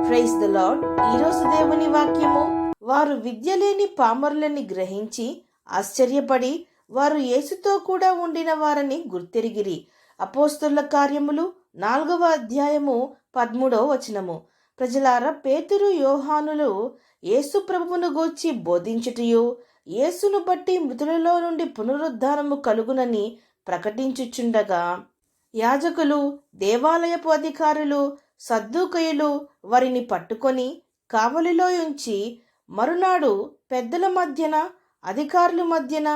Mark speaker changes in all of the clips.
Speaker 1: Praise the lord. ఈరోజు దేవుని వాక్యము, వారు విద్య లేని పామరులని గ్రహించి ఆశ్చర్యపడి వారు యేసుతో కూడా ఉండిన వారని గుర్తెరిగిరి. అపోస్తలుల కార్యములు 4వ అధ్యాయము 13వ వచనము. ప్రజలారా, పేతురు యోహానులు యేసు ప్రభువును గూర్చి బోధించుటయు యేసును బట్టి మృతులలో నుండి పునరుద్ధానము కలుగునని ప్రకటించుచుండగా, యాజకులు, దేవాలయపు అధికారులు, సద్దూకయులు వారిని పట్టుకొని కావలిలో ఉంచి మరునాడు పెద్దల మధ్యన, అధికారుల మధ్యన,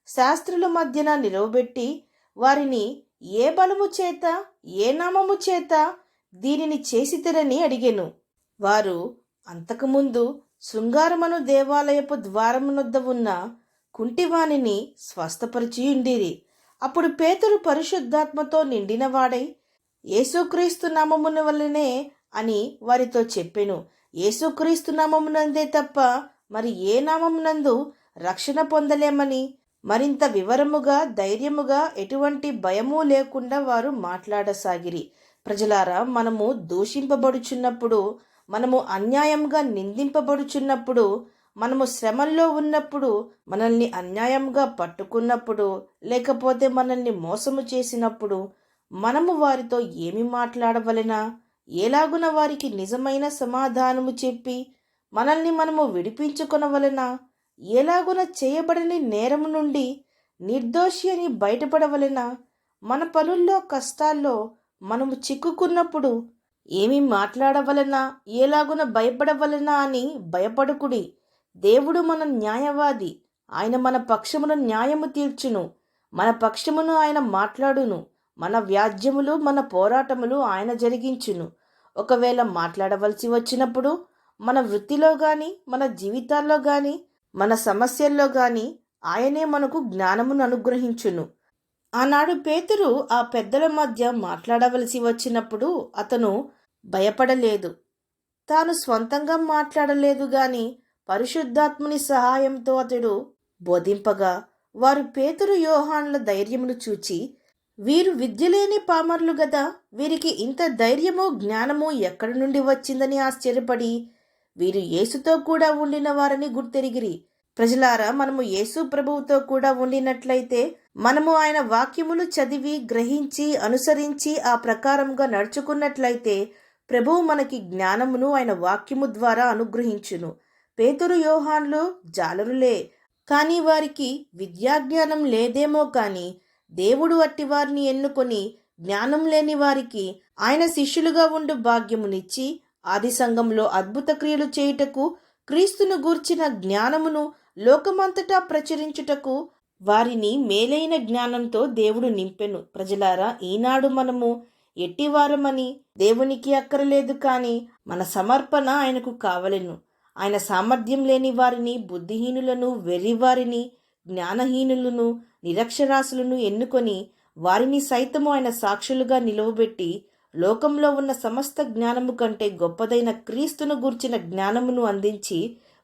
Speaker 1: శాస్త్రుల మధ్యన నిలవబెట్టి వారిని ఏ బలము చేత, ఏ నామము చేత దీనిని చేసితిరని అడిగెను. వారు అంతకుముందు శృంగారమను దేవాలయపు ద్వారమునొద్ద ఉన్న కుంటివానిని స్వస్థపరిచియుండిరి. అప్పుడు పేతురు పరిశుద్ధాత్మతో నిండినవాడై, యేసుక్రీస్తు నామమున వల్లనే అని వారితో చెప్పెను. యేసుక్రీస్తు నామమునందే తప్ప మరి ఏ నామమునందు రక్షణ పొందలేమని మరింత వివరముగా, ధైర్యముగా, ఎటువంటి భయము లేకుండా వారు మాట్లాడసాగిరి. ప్రజలారా, మనము దూషింపబడుచున్నప్పుడు, మనము అన్యాయంగా నిందింపబడుచున్నప్పుడు, మనము శ్రమల్లో ఉన్నప్పుడు, మనల్ని అన్యాయంగా పట్టుకున్నప్పుడు, లేకపోతే మనల్ని మోసము చేసినప్పుడు మనము వారితో ఏమి మాట్లాడవలెనా? ఎలాగున వారికి నిజమైన సమాధానము చెప్పి మనల్ని మనము విడిపించుకొనవలెనా? ఎలాగున చేయబడని నేరము నుండి నిర్దోషి అని బయటపడవలెనా? మన పనుల్లో, కష్టాల్లో మనము చిక్కుకున్నప్పుడు ఏమి మాట్లాడవలెనా, ఎలాగున భయపడవలెనా అని భయపడుకుడి. దేవుడు మన న్యాయవాది. ఆయన మన పక్షమును న్యాయము తీర్చును. మన పక్షమును ఆయన మాట్లాడును. మన వ్యాజ్యములు, మన పోరాటములు ఆయన జరిగించును. ఒకవేళ మాట్లాడవలసి వచ్చినప్పుడు మన వృత్తిలో కానీ, మన జీవితాల్లో కానీ, మన సమస్యల్లో కానీ ఆయనే మనకు జ్ఞానమును అనుగ్రహించును. ఆనాడు పేతురు ఆ పెద్దల మధ్య మాట్లాడవలసి వచ్చినప్పుడు అతను భయపడలేదు. తాను స్వంతంగా మాట్లాడలేదు గాని పరిశుద్ధాత్ముని సహాయంతో అతడు బోధింపగా, వారు పేతురు యోహానుల ధైర్యమును చూచి, వీరు విద్యలేని పామరులు గదా, వీరికి ఇంత ధైర్యము, జ్ఞానము ఎక్కడి నుండి వచ్చిందని ఆశ్చర్యపడి వీరు యేసుతో కూడా ఉండిన వారని గుర్తెరిగిరి. ప్రజలారా, మనము యేసు ప్రభువుతో కూడా ఉండినట్లయితే, మనము ఆయన వాక్యములు చదివి, గ్రహించి, అనుసరించి ఆ ప్రకారంగా నడుచుకున్నట్లయితే ప్రభువు మనకి జ్ఞానమును ఆయన వాక్యము ద్వారా అనుగ్రహించును. పేతురు యోహానులు జాలరులే, కానీ వారికి విద్యాజ్ఞానం లేదేమో కానీ దేవుడు అట్టి వారిని ఎన్నుకొని జ్ఞానం లేని వారికి ఆయన శిష్యులుగా ఉండు భాగ్యమునిచ్చి ఆది సంఘంలో అద్భుత క్రియలు చేయుటకు, క్రీస్తును గూర్చిన జ్ఞానమును లోకమంతటా ప్రచురించుటకు వారిని మేలైన జ్ఞానంతో దేవుడు నింపెను. ప్రజలారా, ఈనాడు మనము ఎట్టివారమని దేవునికి అక్కరలేదు, కానీ మన సమర్పణ ఆయనకు కావలెను. ఆయన సామర్థ్యం లేని వారిని, బుద్ధిహీనులను, వెర్రివారిని, జ్ఞానహీనులను, నిరక్షరాస్యులను ఎన్నుకొని వారిని సైతము ఆయన సాక్షులుగా నిలువబెట్టి లోకంలో ఉన్న సమస్త జ్ఞానము కంటే గొప్పదైన క్రీస్తును గూర్చిన జ్ఞానమును అందించి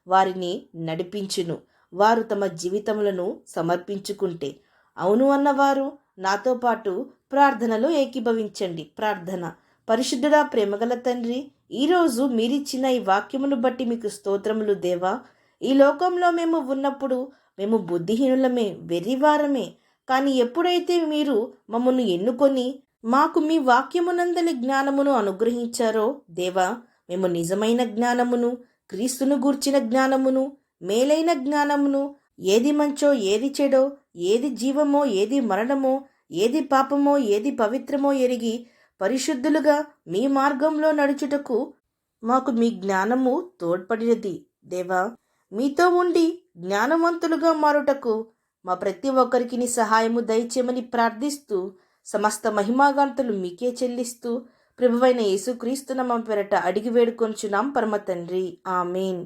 Speaker 1: వారిని నడిపించును. వారు తమ జీవితములను సమర్పించుకుంటే. అవును అన్నవారు నాతో పాటు ప్రార్థనలో ఏకీభవించండి. ప్రార్థన. పరిశుద్ధుడా, ప్రేమగల తండ్రి, ఈరోజు మీరిచ్చిన ఈ వాక్యమును బట్టి మీకు స్తోత్రములు దేవా. ఈ లోకంలో మేము ఉన్నప్పుడు మేము బుద్ధిహీనులమే, వెర్రివారమే. కానీ ఎప్పుడైతే మీరు మమ్మల్ని ఎన్నుకొని మాకు మీ వాక్యమునందలి జ్ఞానమును అనుగ్రహించారో దేవా, మేము నిజమైన జ్ఞానమును, క్రీస్తును గూర్చిన జ్ఞానమును, మేలైన జ్ఞానమును, ఏది మంచో, ఏది చెడో, ఏది జీవమో, ఏది మరణమో, ఏది పాపమో, ఏది పవిత్రమో ఎరిగి పరిశుద్ధులుగా మీ మార్గంలో నడుచుటకు మాకు మీ జ్ఞానము తోడ్పడినది దేవా. మీతో ఉండి జ్ఞానవంతులుగా మారుటకు మా ప్రతి ఒక్కరికి సహాయము దయచేయమని ప్రార్థిస్తూ, సమస్త మహిమాగంతులు మీకే చెల్లిస్తూ ప్రభువైన యేసుక్రీస్తు నామమున పేరట అడిగి వేడుకొంచున్నాం పరమ తండ్రి. ఆమేన్.